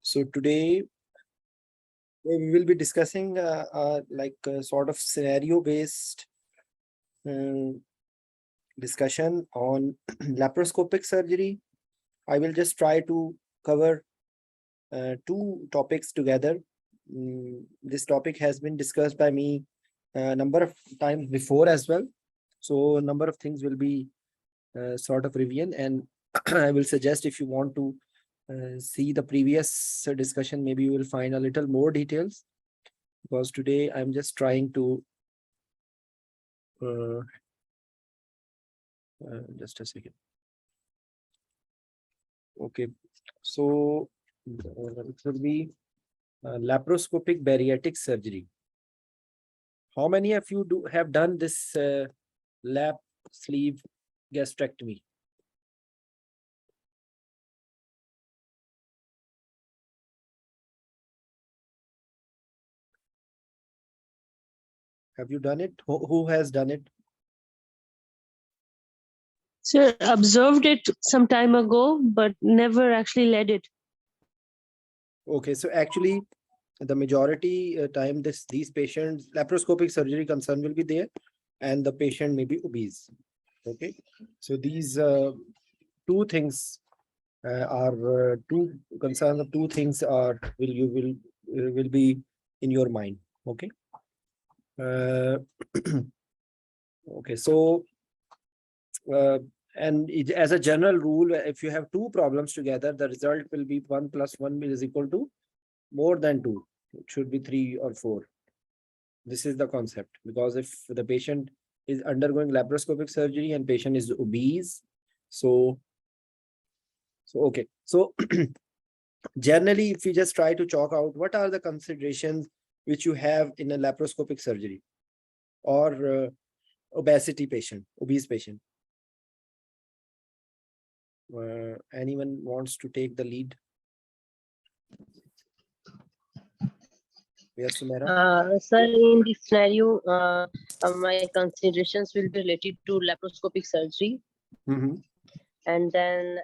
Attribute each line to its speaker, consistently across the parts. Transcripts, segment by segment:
Speaker 1: So today we will be discussing like a sort of scenario-based discussion on laparoscopic surgery. I will just try to cover two topics together. This topic has been discussed by me a number of times before as well. So a number of things will be sort of reviewed, and I will suggest if you want to see the previous discussion, maybe you will find a little more details, because today I'm just trying to just a second. Okay, so it will be laparoscopic bariatric surgery. How many of you have done this lap sleeve gastrectomy? Have you done it? Who has done it?
Speaker 2: Sir, observed it some time ago, but never actually led it.
Speaker 1: Okay, so actually, the majority time these patients laparoscopic surgery concern will be there, and the patient may be obese. Okay, so these two things are two concerns of two things are will be in your mind. Okay. Okay, so and as a general rule, if you have two problems together, the result will be 1 + 1 is equal to more than 2. It should be 3 or 4. This is the concept, because if the patient is undergoing laparoscopic surgery and patient is obese, so okay, so generally, if you just try to chalk out what are the considerations which you have in a laparoscopic surgery or obese patient. Anyone wants to take the lead? Yes, Sumera.
Speaker 2: Sir, in this scenario, my considerations will be related to laparoscopic surgery, and then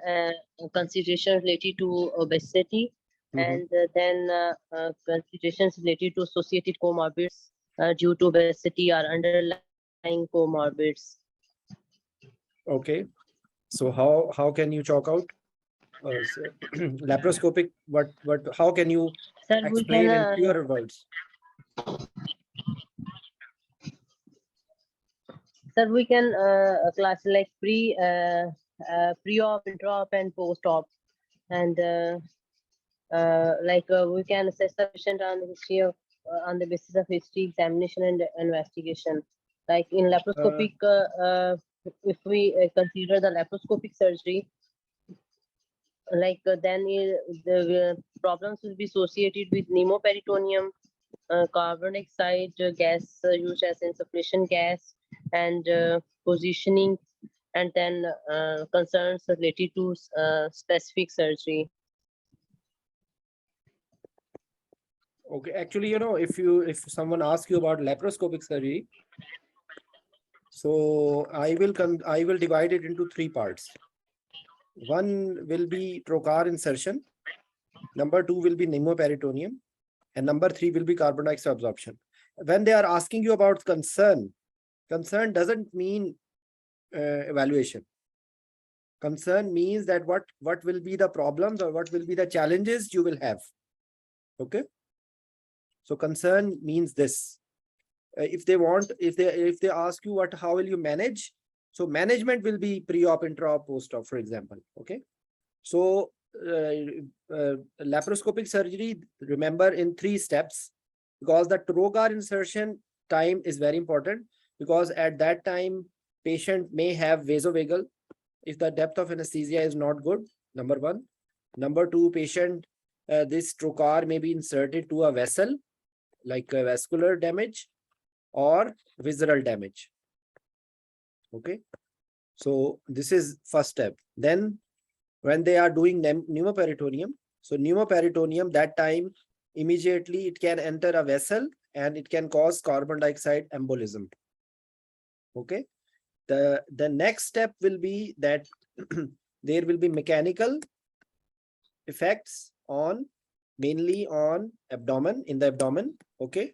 Speaker 2: considerations related to obesity, and then considerations related to associated comorbids due to obesity or underlying comorbids.
Speaker 1: Okay, so how can you chalk out laparoscopic? How can you
Speaker 2: Sir,
Speaker 1: explain in clearer words?
Speaker 2: Sir, we can class like pre-op, intra-op, and post-op, and we can assess the patient on the history of on the basis of history, examination, and investigation. Like in laparoscopic, if we consider the laparoscopic surgery, then the problems will be associated with pneumoperitoneum, carbon dioxide gas used as insufflation gas, and positioning, and then concerns related to specific surgery.
Speaker 1: Okay, actually, if someone asks you about laparoscopic surgery, so I will divide it into 3 parts. One will be trocar insertion, number 2 will be pneumoperitoneum, and number 3 will be carbon dioxide absorption. When they are asking you about concern doesn't mean evaluation. Concern means that what will be the problems or what will be the challenges you will have. Okay, so concern means this. If they ask you how will you manage, so management will be pre-op, intra-op, post-op, for example. Okay, so laparoscopic surgery, remember, in 3 steps, because the trocar insertion time is very important, because at that time patient may have vasovagal if the depth of anesthesia is not good, number 1. Number 2, patient this trocar may be inserted to a vessel, like a vascular damage or visceral damage. Okay, so this is first step. Then when they are doing pneumoperitoneum, so pneumoperitoneum, that time immediately it can enter a vessel and it can cause carbon dioxide embolism. Okay, the next step will be that there will be mechanical effects on mainly on abdomen, in the abdomen, okay?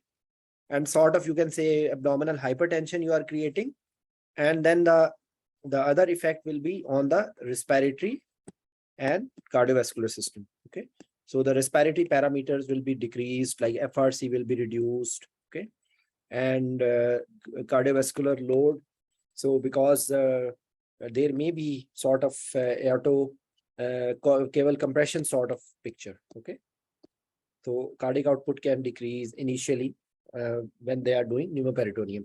Speaker 1: And sort of, you can say, abdominal hypertension you are creating. And then the other effect will be on the respiratory and cardiovascular system, okay? So the respiratory parameters will be decreased, like FRC will be reduced, okay? And cardiovascular load. So because there may be sort of aorto cable compression sort of picture, okay? So cardiac output can decrease initially when they are doing pneumoperitoneum.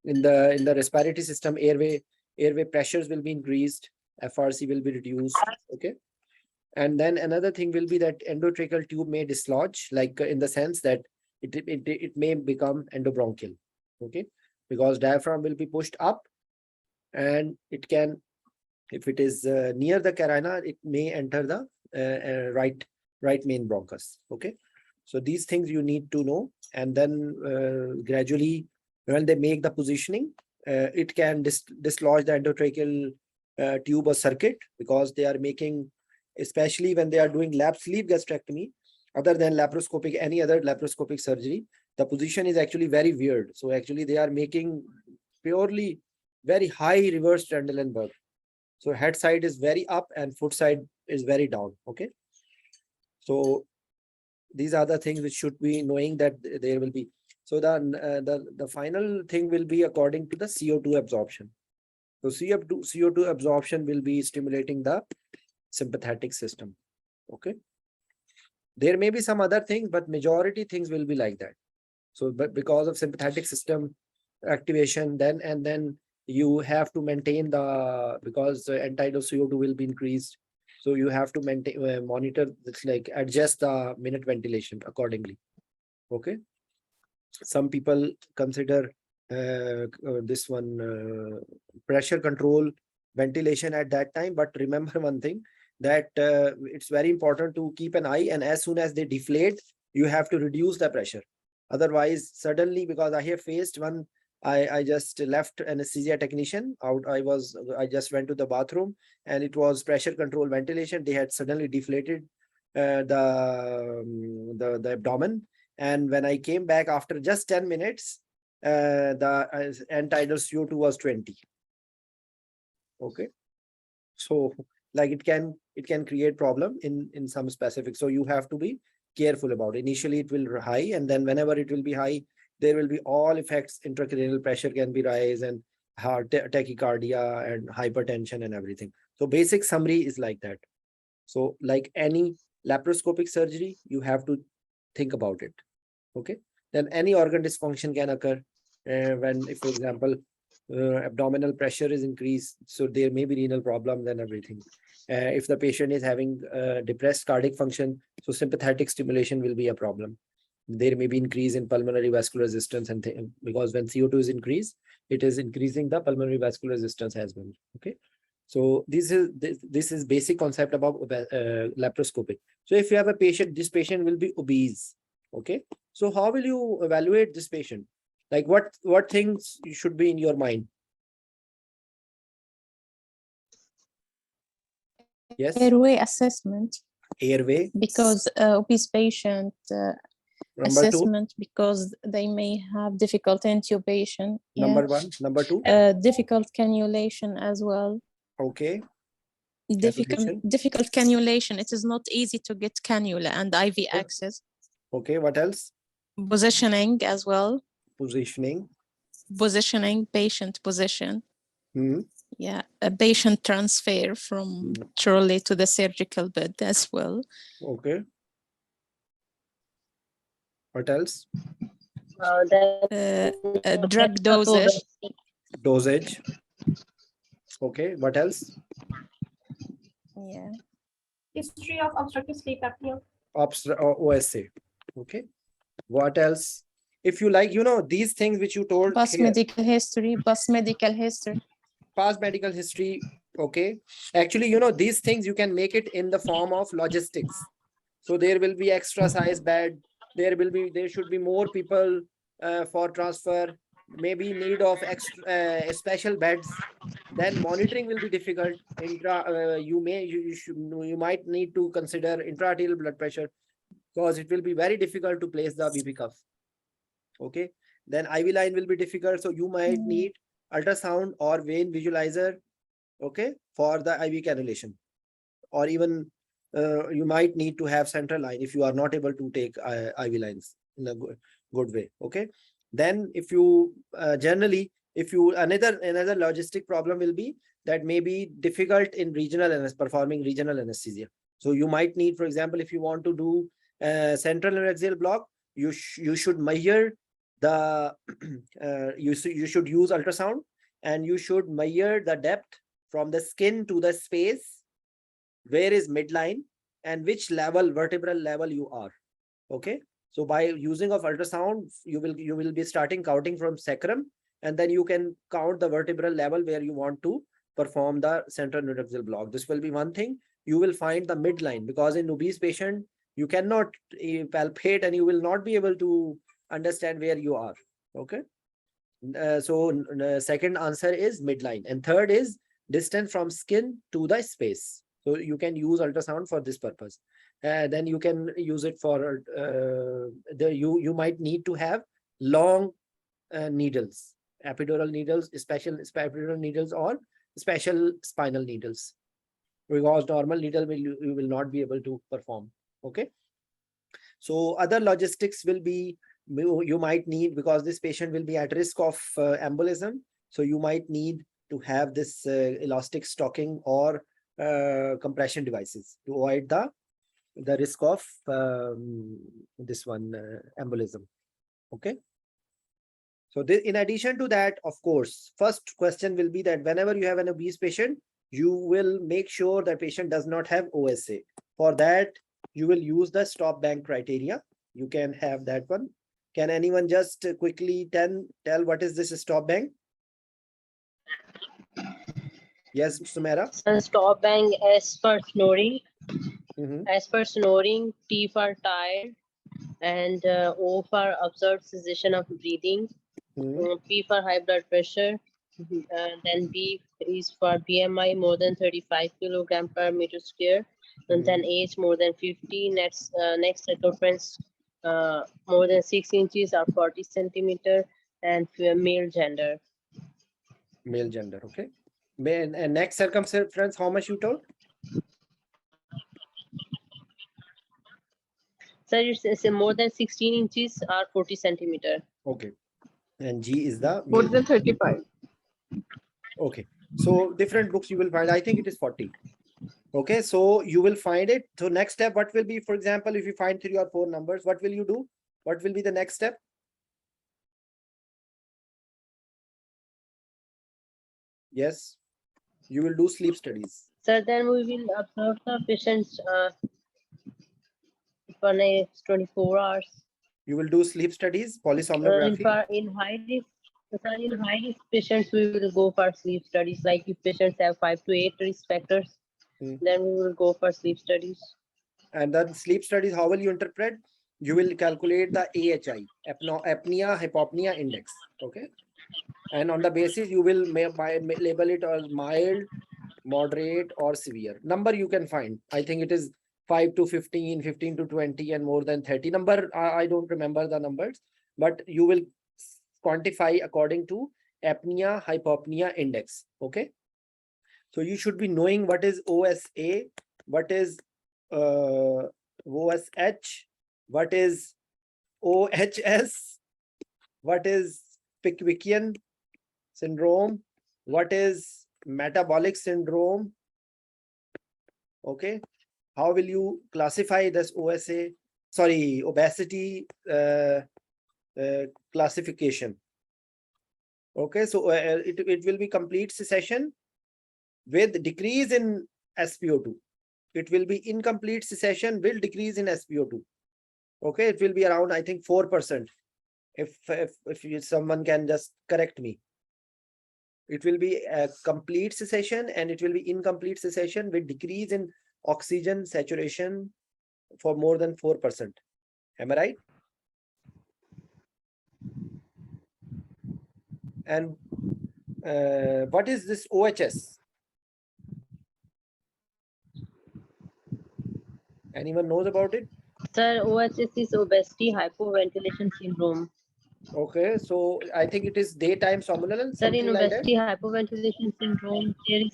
Speaker 1: in the respiratory system, airway pressures will be increased, FRC will be reduced, okay? And then another thing will be that endotracheal tube may dislodge, like in the sense that it may become endobronchial, okay? Because diaphragm will be pushed up, and it can, if it is near the carina, it may enter the right main bronchus, okay? So these things you need to know, and then gradually, when they make the positioning, it can dislodge the endotracheal tube or circuit, because they are making, especially when they are doing lap sleeve gastrectomy, other than laparoscopic, any other laparoscopic surgery, the position is actually very weird. So actually they are making purely very high reverse Trendelenburg. So head side is very up and foot side is very down, okay? So these are the things which should be knowing, that there will be. So the final thing will be according to the CO2 absorption. So CO2 absorption will be stimulating the sympathetic system, okay? There may be some other things, but majority things will be like that. So but because of sympathetic system activation, then you have to maintain the, because end-tidal CO2 will be increased. So you have to maintain, monitor, it's like adjust the minute ventilation accordingly, okay? Some people consider this one pressure control ventilation at that time, but remember one thing, that it's very important to keep an eye, and as soon as they deflate, you have to reduce the pressure. Otherwise, suddenly, because I have faced one, I just left anesthesia technician out. I just went to the bathroom, and it was pressure control ventilation. They had suddenly deflated the abdomen. And when I came back after just 10 minutes, the end-tidal CO2 was 20. Okay. So like it can create problem in some specific. So you have to be careful about it. Initially it will be high, and then whenever it will be high, there will be all effects. Intracranial pressure can be rise, and heart tachycardia and hypertension and everything. So basic summary is like that. So like any laparoscopic surgery, you have to think about it. Okay. Then any organ dysfunction can occur when, if, for example, abdominal pressure is increased, so there may be renal problems and everything. If the patient is having depressed cardiac function, so sympathetic stimulation will be a problem. There may be increase in pulmonary vascular resistance, and because when CO2 is increased, it is increasing the pulmonary vascular resistance as well. Okay. So this is basic concept about laparoscopic. So if you have a patient, this patient will be obese. Okay. So how will you evaluate this patient? Like what things should be in your mind? Yes.
Speaker 3: Airway assessment.
Speaker 1: Airway.
Speaker 3: Because obese patient assessment, because they may have difficult intubation.
Speaker 1: Number one. Number two.
Speaker 3: Difficult cannulation as well.
Speaker 1: Okay.
Speaker 3: Difficult cannulation. It is not easy to get cannula and IV access.
Speaker 1: Okay. What else?
Speaker 3: Positioning as well.
Speaker 1: Positioning,
Speaker 3: patient position.
Speaker 1: Hmm.
Speaker 3: Yeah, a patient transfer from trolley to the surgical bed as well.
Speaker 1: Okay. What else?
Speaker 3: Drug dosage.
Speaker 1: Dosage. Okay. What else?
Speaker 3: Yeah.
Speaker 4: History of obstructive sleep apnea.
Speaker 1: OSA. Okay. What else? If you like, these things which you told.
Speaker 3: Past medical history. Past medical history.
Speaker 1: Okay. Actually, these things you can make it in the form of logistics. So there will be extra size bed. There should be more people for transfer. maybe need of extra special beds, then monitoring will be difficult. You might need to consider intraarterial blood pressure, because it will be very difficult to place the BP cuff. Okay, then IV line will be difficult, so you might need ultrasound or vein visualizer, okay, for the IV cannulation, or even you might need to have central line if you are not able to take IV lines in a good way. Okay, then if you generally, if you another logistic problem will be that may be difficult in performing regional anesthesia. So you might need, for example, if you want to do central neuraxial block, you should measure the you should use ultrasound, and you should measure the depth from the skin to the space where is midline and which level, vertebral level you are. Okay, so by using of ultrasound, you will be starting counting from sacrum, and then you can count the vertebral level where you want to perform the central neuraxial block. This will be one thing. You will find the midline, because in obese patient you cannot palpate and you will not be able to understand where you are. Okay, so second answer is midline, and third is distance from skin to the space. So you can use ultrasound for this purpose. Then you can use it for you might need to have long needles, epidural needles, special epidural needles, or special spinal needles, because normal needle you will not be able to perform. Okay, so other logistics will be, you might need, because this patient will be at risk of embolism, so you might need to have this elastic stocking or compression devices to avoid the risk of this one embolism. Okay, so in addition to that, of course, first question will be that whenever you have an obese patient, you will make sure that patient does not have OSA. For that, you will use the stop bank criteria. You can have that one. Can anyone just quickly tell what is this stop bank? Yes, Sumera.
Speaker 2: Stop bank as per snoring. As per snoring, T for tired, and O for observed cessation of breathing, P for high blood pressure, then B is for BMI more than 35 kilogram per meter square, and then age more than 50, next circumference more than 6 inches or 40 centimeter, and male gender.
Speaker 1: Male gender, okay. And next circumference, how much you told?
Speaker 2: Sir, it's more than 16 inches or 40 centimeter.
Speaker 1: Okay. And G is the
Speaker 5: More
Speaker 1: male.
Speaker 5: than 35.
Speaker 1: Okay. So different books you will find. I think it is 40. Okay. So you will find it. So next step, what will be, for example, if you find 3 or 4 numbers, what will you do? What will be the next step? Yes. You will do sleep studies.
Speaker 2: Sir, then we will observe the patients for next 24 hours.
Speaker 1: You will do sleep studies, polysomnography.
Speaker 2: In high risk patients, we will go for sleep studies. Like if patients have 5 to 8 risk factors, then we will go for sleep studies. And
Speaker 1: then sleep studies, how will you interpret? You will calculate the AHI, apnea hypopnea index. Okay. And on the basis, you will label it as mild, moderate, or severe. Number you can find. I think it is 5 to 15, 15 to 20, and more than 30. Number, I don't remember the numbers, but you will quantify according to apnea hypopnea index. Okay. So you should be knowing what is OSA, what is OSH, what is OHS, what is Pickwickian syndrome, what is metabolic syndrome. Okay, how will you classify this obesity classification? Okay, so it will be complete cessation with decrease in SpO2. It will be incomplete cessation with decrease in SpO2. Okay, it will be around, I think, 4%. If someone can just correct me. It will be a complete cessation, and it will be incomplete cessation with decrease in oxygen saturation for more than 4%. Am I right? And what is this OHS? Anyone knows about it?
Speaker 2: Sir, OHS is obesity hypoventilation syndrome.
Speaker 1: Okay, so I think it is daytime somnolence,
Speaker 2: Sir, in
Speaker 1: something like that.
Speaker 2: obesity hypoventilation syndrome, there is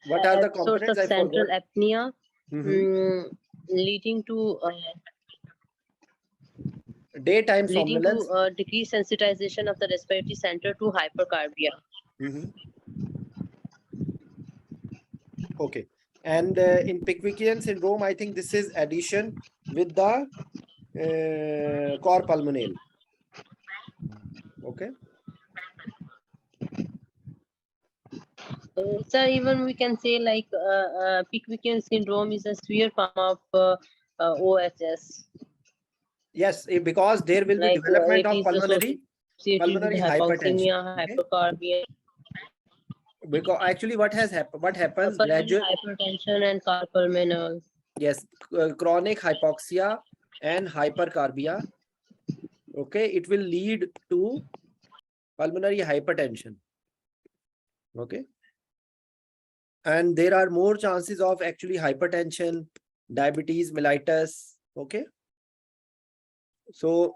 Speaker 1: What are the
Speaker 2: source
Speaker 1: components?
Speaker 2: of
Speaker 1: I
Speaker 2: central
Speaker 1: forgot.
Speaker 2: apnea,
Speaker 1: Mhm.
Speaker 2: leading to
Speaker 1: Daytime somnolence.
Speaker 2: decreased sensitization of the respiratory center to hypercarbia.
Speaker 1: Mhm. Okay. And in Pickwickian syndrome, I think this is addition with the cor pulmonale. Okay.
Speaker 2: Sir, even we can say like Pickwickian syndrome is a severe form of OHS.
Speaker 1: Yes, because there will be
Speaker 2: Like
Speaker 1: development
Speaker 2: it
Speaker 1: of
Speaker 2: is
Speaker 1: pulmonary
Speaker 2: associated with
Speaker 1: hypertension.
Speaker 2: hypoxemia,
Speaker 1: Okay.
Speaker 2: hypercarbia,
Speaker 1: Because actually, what happens
Speaker 2: pulmonary
Speaker 1: gradual.
Speaker 2: hypertension, and carpulmonal.
Speaker 1: Yes, chronic hypoxia and hypercarbia. Okay, it will lead to pulmonary hypertension. Okay. And there are more chances of actually hypertension, diabetes mellitus. Okay. So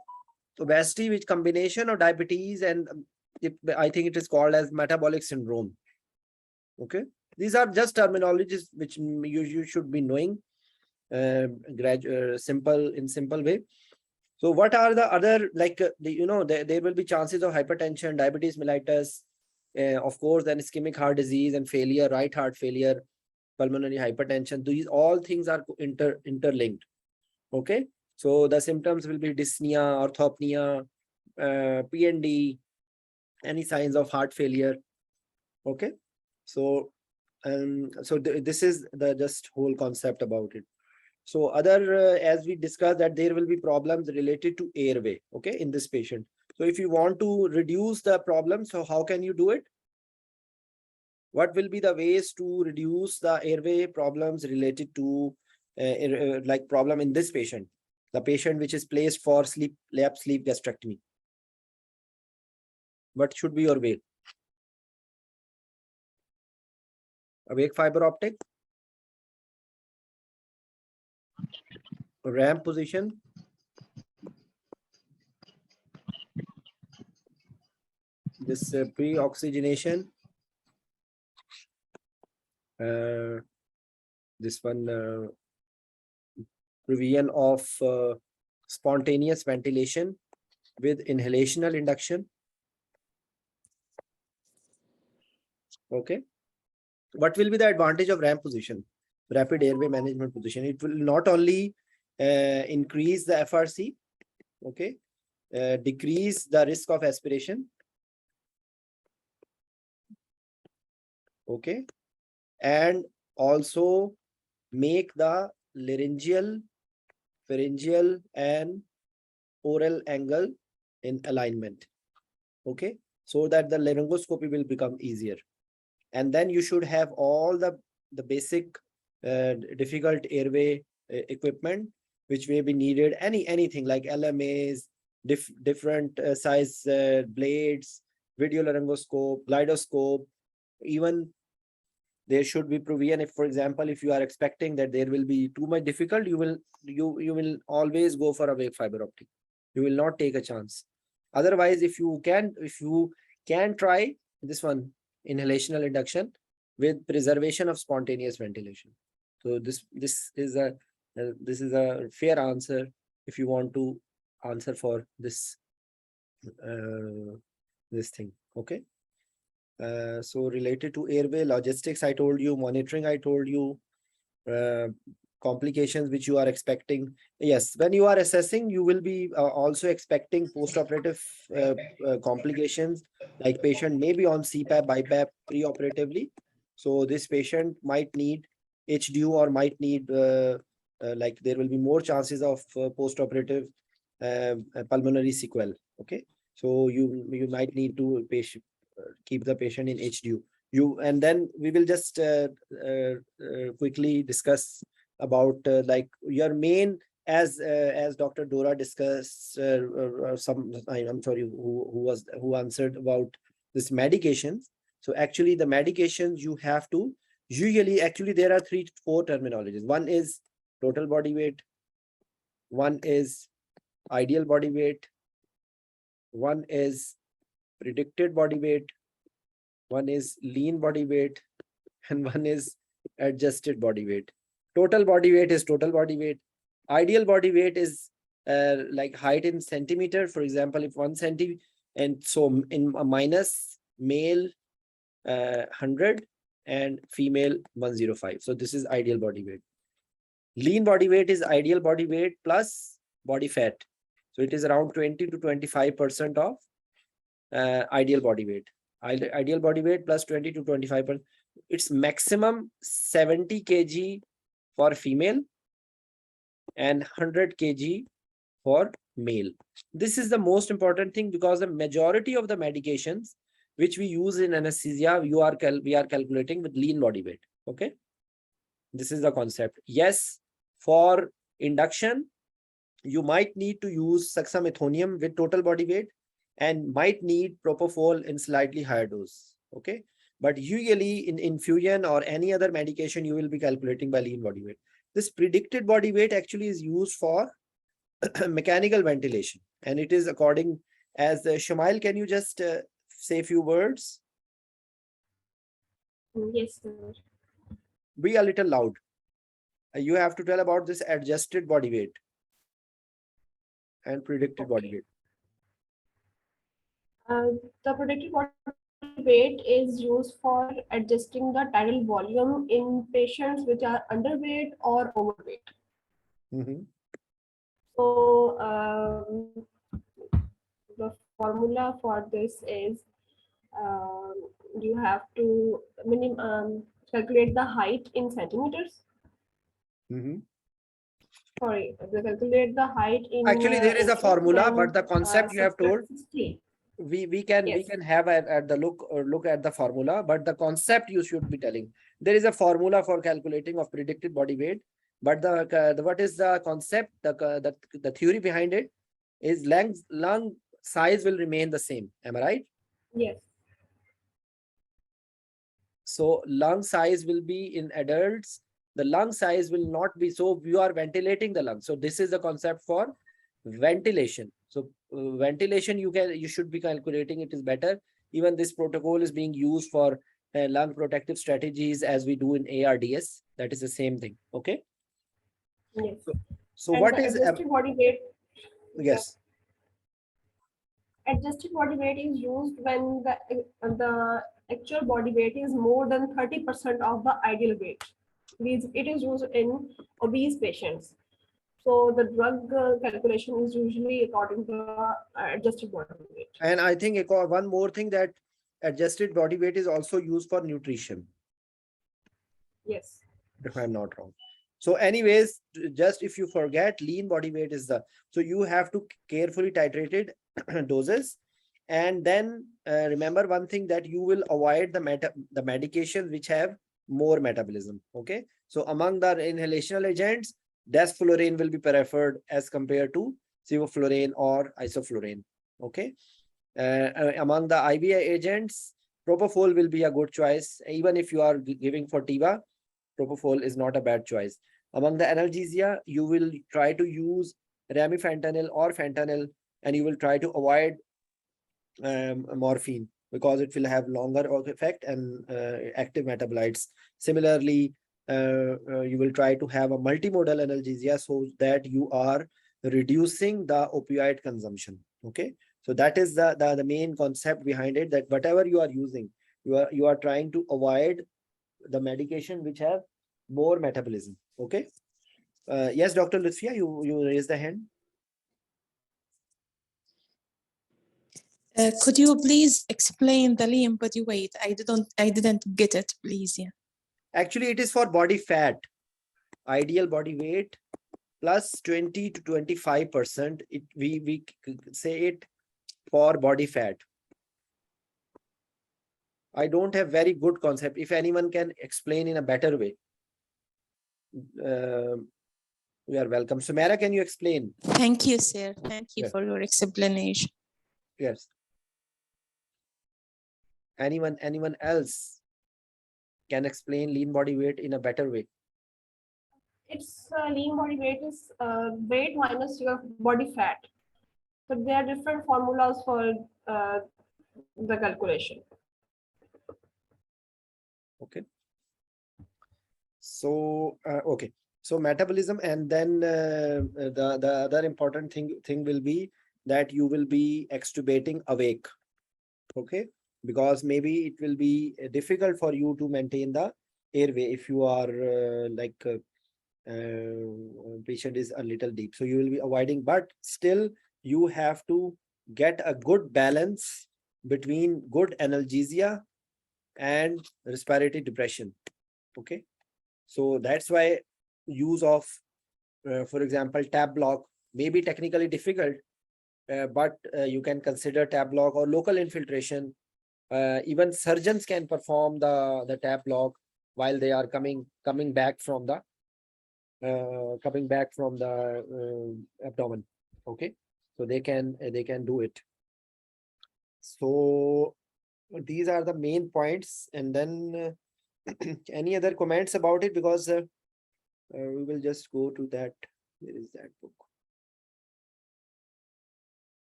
Speaker 1: obesity with combination of diabetes and I think it is called as metabolic syndrome. Okay. These are just terminologies which you should be knowing simple way. So what are the other, like, there will be chances of hypertension, diabetes mellitus, of course, then ischemic heart disease and failure, right heart failure, pulmonary hypertension. These all things are interlinked. Okay. So the symptoms will be dyspnea, orthopnea, PND, any signs of heart failure. Okay. So, this is the just whole concept about it. So as we discussed that there will be problems related to airway, okay, in this patient. So if you want to reduce the problem, so how can you do it? What will be the ways to reduce the airway problems related to like problem in this patient, the patient which is placed for lap sleep gastrectomy? What should be your way? Awake fiber optic, ramp position, this pre-oxygenation, this one, provision of spontaneous ventilation with inhalational induction. Okay. What will be the advantage of ramp position, rapid airway management position? It will not only increase the FRC, okay, decrease the risk of aspiration, okay, and also make the laryngeal, pharyngeal, and oral angle in alignment, okay, so that the laryngoscopy will become easier. And then you should have all the basic difficult airway equipment which may be needed, anything like LMAs, different size blades, video laryngoscope, glidoscope. Even there should be provision, if for example, if you are expecting that there will be too much difficult, you will always go for a wave fiber optic. You will not take a chance. Otherwise, if you can try this one, inhalational induction with preservation of spontaneous ventilation. So this is a fair answer if you want to answer for this thing. Okay. So related to airway logistics, I told you, monitoring, I told you, complications which you are expecting. Yes, when you are assessing, you will be also expecting post-operative complications, like patient may be on CPAP, BiPAP pre-operatively. So this patient might need HDU or might need like there will be more chances of post-operative pulmonary sequelae. Okay, so you might need to keep the patient in HDU. And then we will just quickly discuss about like your main as Dr. Dora discussed, I'm sorry, who answered about this medications. So actually the medications you have to usually, actually there are 3 to 4 terminologies. One is total body weight, one is ideal body weight, one is predicted body weight, one is lean body weight, and one is adjusted body weight. Total body weight is total body weight. Ideal body weight is like height in centimeter. For example, if 1 centimeter, and so in a minus, male 100 and female 105. So this is ideal body weight. Lean body weight is ideal body weight plus body fat. So it is around 20 to 25% of ideal body weight. Ideal body weight plus 20 to 25%. It's maximum 70 kg for female and 100 kg for male. This is the most important thing, because the majority of the medications which we use in anesthesia, we are calculating with lean body weight. Okay, this is the concept. Yes, for induction, you might need to use dexamethasone with total body weight and might need propofol in slightly higher dose. Okay, but usually in infusion or any other medication, you will be calculating by lean body weight. This predicted body weight actually is used for mechanical ventilation, and it is according as Shamail, can you just say a few words?
Speaker 4: Yes, sir.
Speaker 1: Be a little loud. You have to tell about this adjusted body weight and predicted body weight.
Speaker 4: The predicted body weight is used for adjusting the tidal volume in patients which are underweight or overweight. So the formula for this is you have to calculate the height in centimeters. Sorry, calculate the height in.
Speaker 1: Actually, there is a formula, but the concept you have told.
Speaker 4: 60.
Speaker 1: We can have at the look at the formula, but the concept you should be telling. There is a formula for calculating of predicted body weight, but the what is the concept? The theory behind it is lung size will remain the same. Am I right?
Speaker 4: Yes.
Speaker 1: So lung size will be in adults. The lung size will not be, so you are ventilating the lung. So this is the concept for ventilation. So ventilation you should be calculating. It is better. Even this protocol is being used for lung protective strategies as we do in ARDS. That is the same thing. Okay.
Speaker 4: Yes.
Speaker 1: So
Speaker 4: and
Speaker 1: what
Speaker 4: the
Speaker 1: is
Speaker 4: adjusted body weight?
Speaker 1: Yes.
Speaker 4: Adjusted body weight is used when the actual body weight is more than 30% of the ideal weight. It is used in obese patients. So the drug calculation is usually according to the adjusted body weight.
Speaker 1: And I think one more thing, that adjusted body weight is also used for nutrition.
Speaker 4: Yes.
Speaker 1: If I'm not wrong. So anyways, just if you forget, lean body weight is so you have to carefully titrate it doses. And then remember one thing, that you will avoid the medications which have more metabolism. Okay. So among the inhalational agents, desflurane will be preferred as compared to sevoflurane or isoflurane. Okay. Among the IV agents, propofol will be a good choice. Even if you are giving for TIVA, propofol is not a bad choice. Among the analgesia, you will try to use remifentanil or fentanyl, and you will try to avoid morphine, because it will have longer effect and active metabolites. Similarly, you will try to have a multimodal analgesia so that you are reducing the opioid consumption. Okay, so that is the main concept behind it, that whatever you are using, you are trying to avoid the medication which have more metabolism. Okay. Yes, Dr. Lutfia, you raised the hand.
Speaker 3: Could you please explain the lean body weight? I didn't get it, please. Yeah.
Speaker 1: Actually, it is for body fat. Ideal body weight plus 20 to 25%. We say it for body fat. I don't have very good concept. If anyone can explain in a better way, You are welcome. Sumera, can you explain?
Speaker 3: Thank you, sir. Thank you
Speaker 1: Yeah.
Speaker 3: for your explanation.
Speaker 1: Yes. Anyone else can explain lean body weight in a better way?
Speaker 4: It's lean body weight is weight minus your body fat. But there are different formulas for the calculation.
Speaker 1: Okay. So okay. So metabolism, and then the other important thing will be that you will be extubating awake. Okay, because maybe it will be difficult for you to maintain the airway if you are patient is a little deep, so you will be avoiding, but still you have to get a good balance between good analgesia and respiratory depression. Okay, so that's why use of for example tab block may be technically difficult, but you can consider tab block or local infiltration. Even surgeons can perform the tab block while they are coming back from the abdomen. Okay, so they can do it. So these are the main points, and then any other comments about it, because we will just go to that. Where is that book?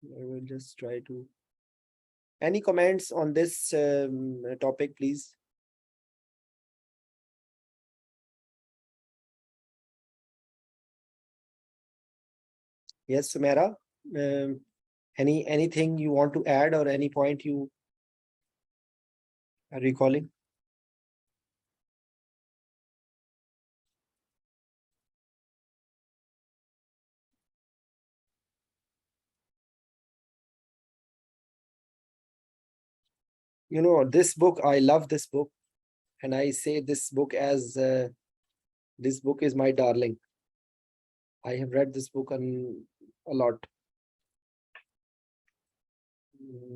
Speaker 1: I will just try to. Any comments on this topic, please? Yes, Sumera. Anything you want to add, or any point you are recalling? You know, this book, I love this book, and I say this book as this book is my darling. I have read this book a lot.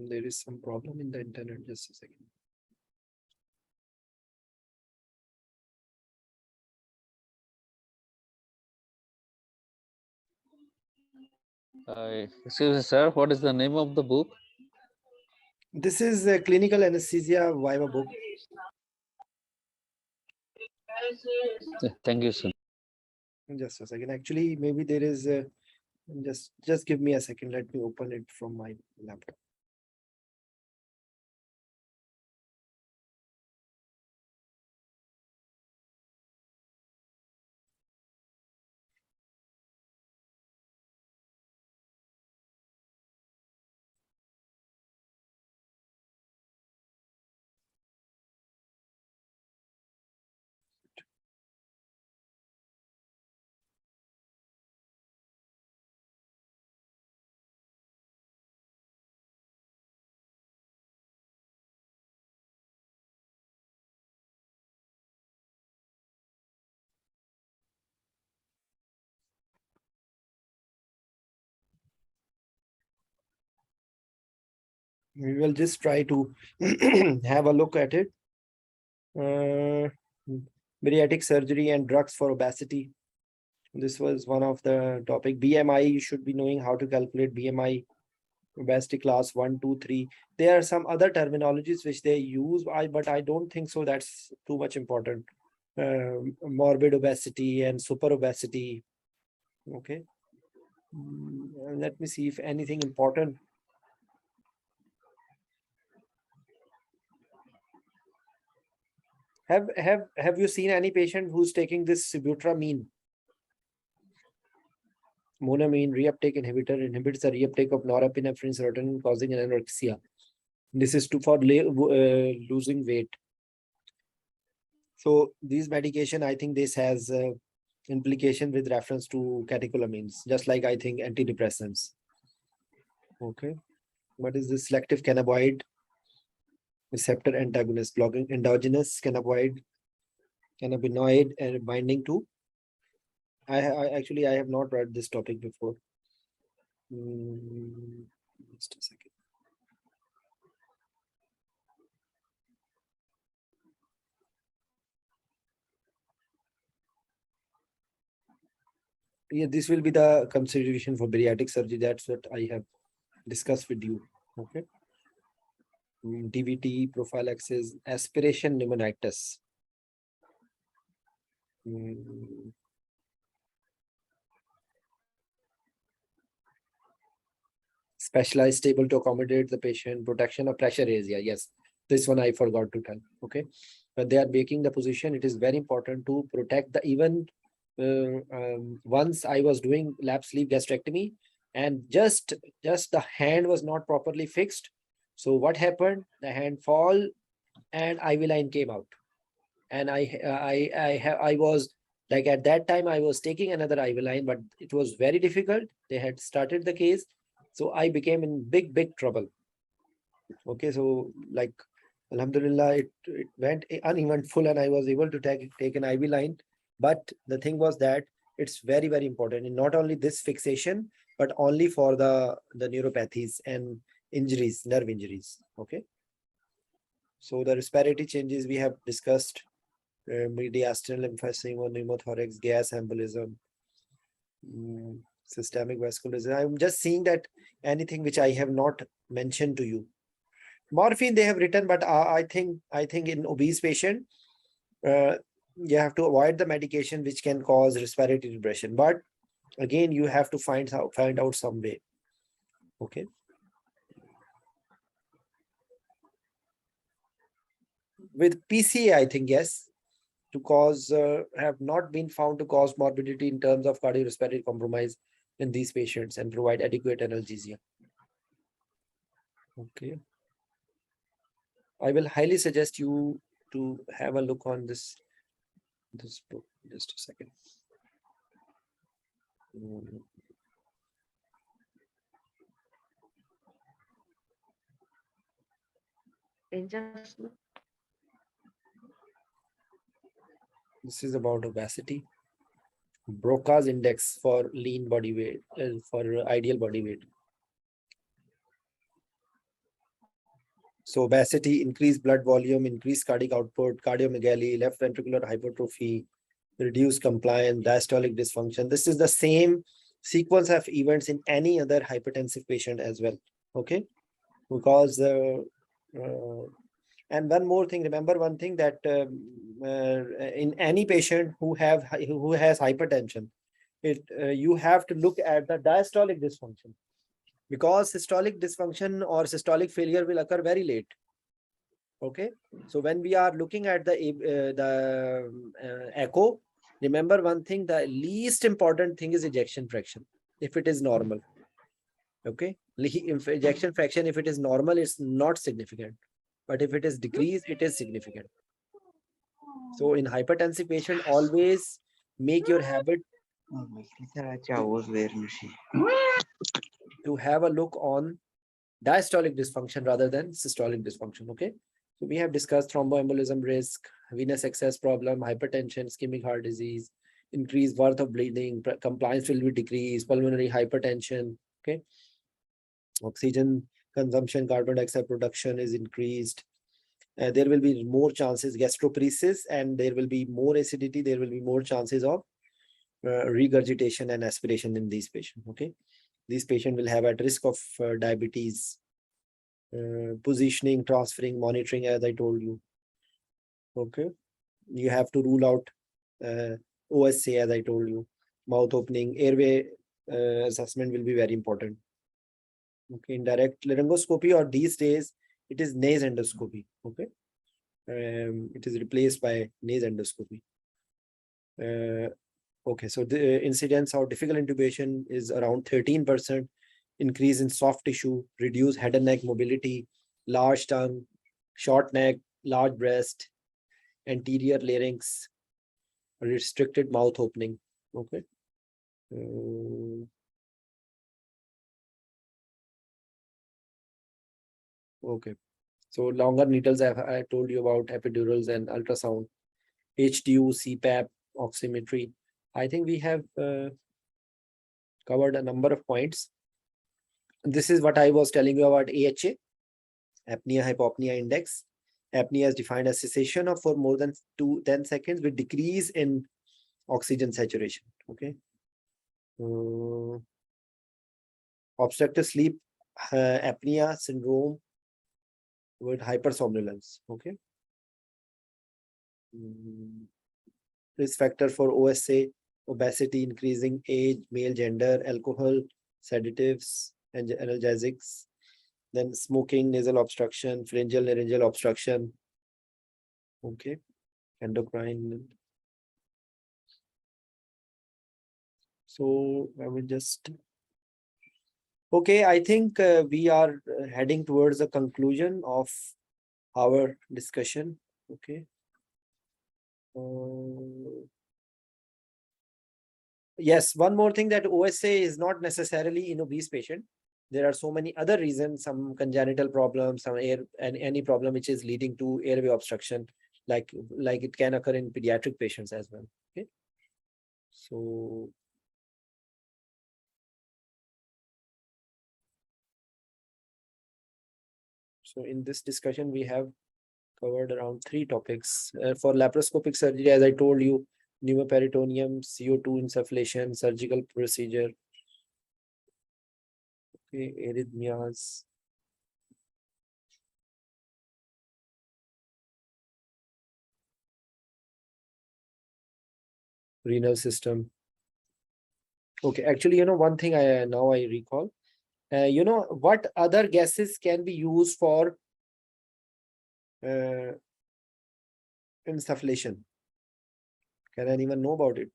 Speaker 1: There is some problem in the internet. Just a second.
Speaker 5: Excuse me, sir. What is the name of the book?
Speaker 1: This is a clinical anesthesia Viva book.
Speaker 5: Thank you, sir.
Speaker 1: Just a second. Actually, maybe there is a, just give me a second. Let me open it from my laptop. We will just try to have a look at it. Bariatric surgery and drugs for obesity. This was one of the topic. BMI, you should be knowing how to calculate BMI, obesity class 1, 2, 3. There are some other terminologies which they use, but I don't think so that's too much important. Morbid obesity and super obesity. Okay. Let me see if anything important. Have you seen any patient who's taking this sibutramine? Monoamine reuptake inhibitor inhibits the reuptake of norepinephrine serotonin, causing anorexia. This is for losing weight. So these medication, I think this has implication with reference to catecholamines, just like I think antidepressants. Okay. What is this? Selective cannabinoid receptor antagonist, blocking endogenous cannabinoid and binding to. I actually have not read this topic before. Just a second. yeah, this will be the consideration for bariatric surgery. That's what I have discussed with you. Okay. DVT, prophylaxis, aspiration pneumonitis. Specialized table to accommodate the patient, protection of pressure area. Yes, this one I forgot to tell. Okay, when they are making the position, it is very important to protect the even. Once I was doing lap sleeve gastrectomy, and just the hand was not properly fixed. So what happened? The hand fall, and IV line came out, and I was like, at that time I was taking another IV line, but it was very difficult. They had started the case, so I became in big trouble. Okay, so like Alhamdulillah, it went uneventful, and I was able to take an IV line. But the thing was that it's very important, and not only this fixation, but only for the neuropathies and injuries, nerve injuries. Okay, so the respiratory changes we have discussed. Mediastinal emphysema, pneumothorax, gas embolism, systemic vasculitis. I'm just seeing that anything which I have not mentioned to you. Morphine they have written, but I think in obese patient, you have to avoid the medication which can cause respiratory depression. But again, you have to find out some way. Okay. With PCA, I think yes. To cause have not been found to cause morbidity in terms of cardiorespiratory compromise in these patients and provide adequate analgesia. Okay. I will highly suggest you to have a look on this book. Just a second. This is about obesity. Broca's index for lean body weight, for ideal body weight. So obesity, increased blood volume, increased cardiac output, cardiomegaly, left ventricular hypertrophy, reduced compliance, diastolic dysfunction. This is the same sequence of events in any other hypertensive patient as well. Okay, because and one more thing, remember one thing, that in any patient who has hypertension, you have to look at the diastolic dysfunction, because systolic dysfunction or systolic failure will occur very late. Okay, so when we are looking at the echo, remember one thing: the least important thing is ejection fraction, if it is normal. Okay, if ejection fraction, if it is normal, it's not significant. But if it is decreased, it is significant. So in hypertensive patient, always make your habit to have a look on diastolic dysfunction rather than systolic dysfunction. Okay, so we have discussed thromboembolism risk, venous excess problem, hypertension, ischemic heart disease, increased worth of bleeding, compliance will be decreased, pulmonary hypertension. Okay, oxygen consumption, carbon dioxide production is increased. There will be more chances gastroparesis, and there will be more acidity. There will be more chances of regurgitation and aspiration in these patients. Okay, these patients will have at risk of diabetes. Positioning, transferring, monitoring, as I told you. Okay, you have to rule out OSA, as I told you. Mouth opening, airway assessment will be very important. Okay, indirect laryngoscopy, or these days it is nase endoscopy. Okay, it is replaced by nase endoscopy. Okay, so the incidence of difficult intubation is around 13%. Increase in soft tissue, reduce head and neck mobility, large tongue, short neck, large breast, anterior larynx, restricted mouth opening. Okay. Okay. So longer needles, I told you about epidurals and ultrasound, HDU, CPAP, oximetry. I think we have covered a number of points. This is what I was telling you about AHA, apnea-hypopnea index. Apnea is defined as cessation of for more than 10 seconds with decrease in oxygen saturation. Okay, Obstructive sleep apnea syndrome with hypersomnolence. Okay. Risk factor for OSA, obesity, increasing age, male gender, alcohol, sedatives, and analgesics. Then smoking, nasal obstruction, pharyngeal laryngeal obstruction. Okay. Endocrine. So I will just. Okay, I think we are heading towards the conclusion of our discussion. Okay. Yes, one more thing, that OSA is not necessarily in obese patient. There are so many other reasons, some congenital problems, some air and any problem which is leading to airway obstruction, like it can occur in pediatric patients as well. Okay. So in this discussion, we have covered around 3 topics. For laparoscopic surgery, as I told you, pneumoperitoneum, CO2 insufflation, surgical procedure, okay, arrhythmias, renal system. Okay, actually, one thing I recall. What other gases can be used for insufflation? Can anyone know about it?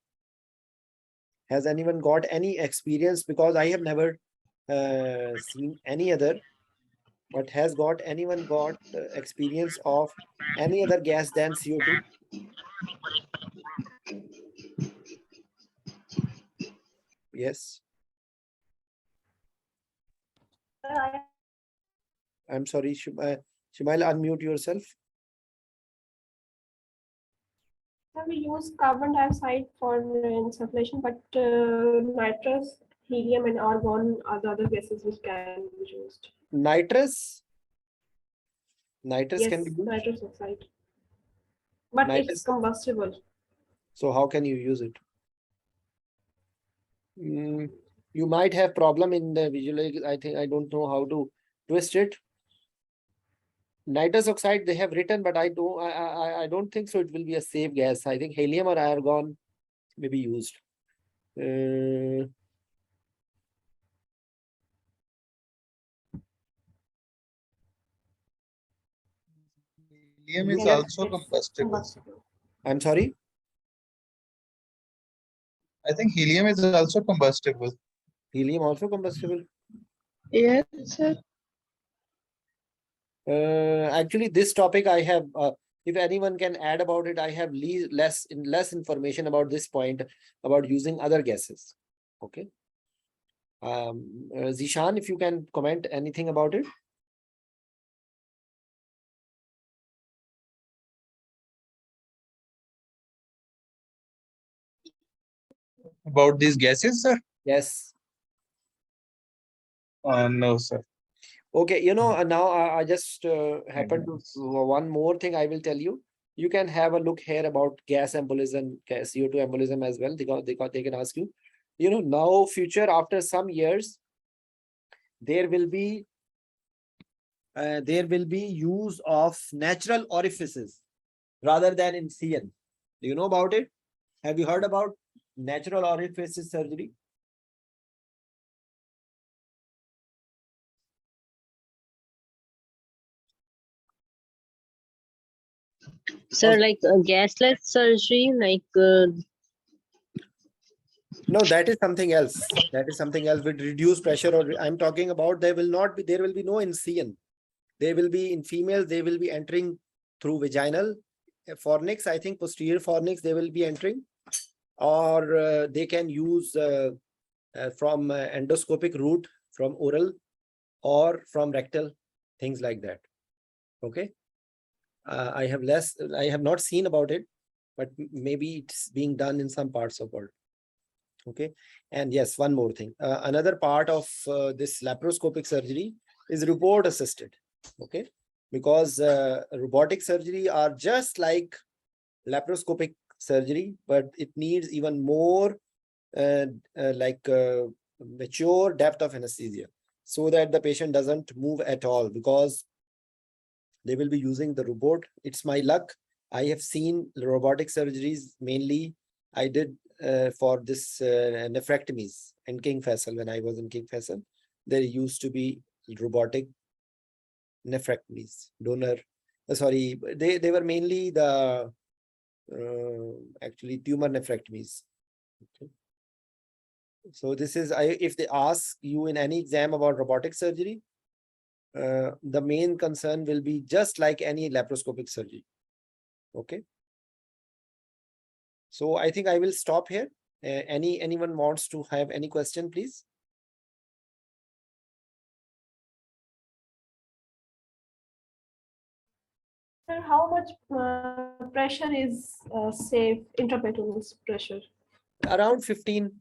Speaker 1: Has anyone got any experience? Because I have never seen any other. But has anyone got experience of any other gas than CO2? Yes. I'm sorry, Shimail, unmute yourself.
Speaker 4: We use carbon dioxide for insufflation, but nitrous, helium, and argon are the other gases which can be used.
Speaker 1: Nitrous
Speaker 4: Yes,
Speaker 1: can be used.
Speaker 4: nitrous oxide. But it's combustible.
Speaker 1: So how can you use it? You might have problem in the visual. I think I don't know how to twist it. Nitrous oxide they have written, but I don't think so. It will be a safe gas. I think helium or argon may be used.
Speaker 6: Helium is also combustible.
Speaker 1: I'm sorry?
Speaker 6: I think helium is also combustible.
Speaker 1: Helium also combustible?
Speaker 2: Yes, sir.
Speaker 1: Actually, this topic I have, if anyone can add about it, I have less information about this point, about using other gases. Okay. Zishan, if you can comment anything about it.
Speaker 6: About these gases, sir?
Speaker 1: Yes.
Speaker 6: No, sir.
Speaker 1: Okay, now I just happened to one more thing I will tell you. You can have a look here about gas embolism, CO2 embolism as well. They can ask you. Now future, after some years, there will be use of natural orifices rather than in CN. Do you know about it? Have you heard about natural orifices surgery?
Speaker 2: Sir, like gasless surgery, like
Speaker 1: no, that is something else. That is something else with reduced pressure. Or I'm talking about there will be no incision. They will be in females. They will be entering through vaginal fornix. I think posterior fornix they will be entering, or they can use from endoscopic route, from oral, or from rectal, things like that. Okay. I have not seen about it, but maybe it's being done in some parts of the world. Okay. And yes, one more thing. Another part of this laparoscopic surgery is robot assisted. Okay. Because robotic surgery are just like laparoscopic surgery, but it needs even more mature depth of anesthesia, so that the patient doesn't move at all, because they will be using the robot. It's my luck. I have seen robotic surgeries mainly. I did for this nephrectomies in King Faisal. When I was in King Faisal, there used to be robotic nephrectomies. They were mainly the actually tumor nephrectomies. Okay. So this is, if they ask you in any exam about robotic surgery, the main concern will be just like any laparoscopic surgery. Okay. So I think I will stop here. Anyone wants to have any question, please?
Speaker 4: Sir, how much pressure is safe, intraperitoneal pressure?
Speaker 1: Around 15.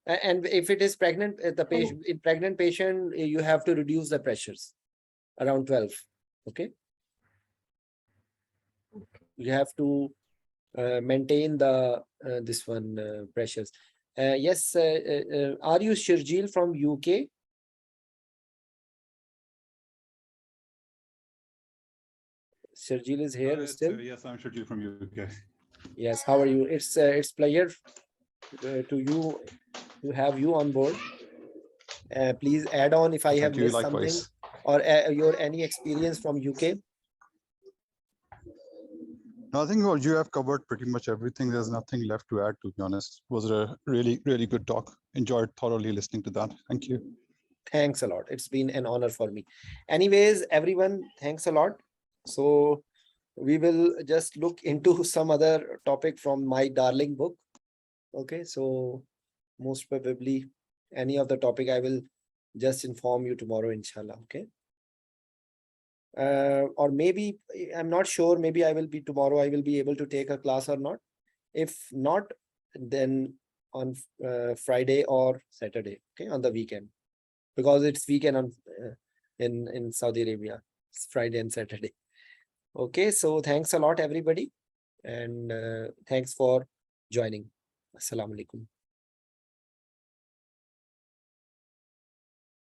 Speaker 1: And if it is pregnant, the patient, in pregnant patient, you have to reduce the pressures around 12. Okay. You have to maintain the this one pressures. Yes. Are you Shirjeel from UK? Shirjeel is here still.
Speaker 7: Yes, I'm Shirjeel from UK.
Speaker 1: Yes. How are you? It's pleasure to have you on board. Please add on if I have missed something, or your any experience from UK.
Speaker 7: No, I think you have covered pretty much everything. There's nothing left to add, to be honest. It was a really, really good talk. Enjoyed thoroughly listening to that. Thank you.
Speaker 1: Thanks a lot. It's been an honor for me. Anyways, everyone, thanks a lot. So we will just look into some other topic from my darling book. Okay, so most probably any of the topic I will just inform you tomorrow, inshallah. Okay. Or maybe, I'm not sure, maybe I will be tomorrow, I will be able to take a class or not. If not, then on Friday or Saturday, okay, on the weekend, because it's weekend on in Saudi Arabia. It's Friday and Saturday. Okay, so thanks a lot, everybody, and thanks for joining. Assalamu alaikum.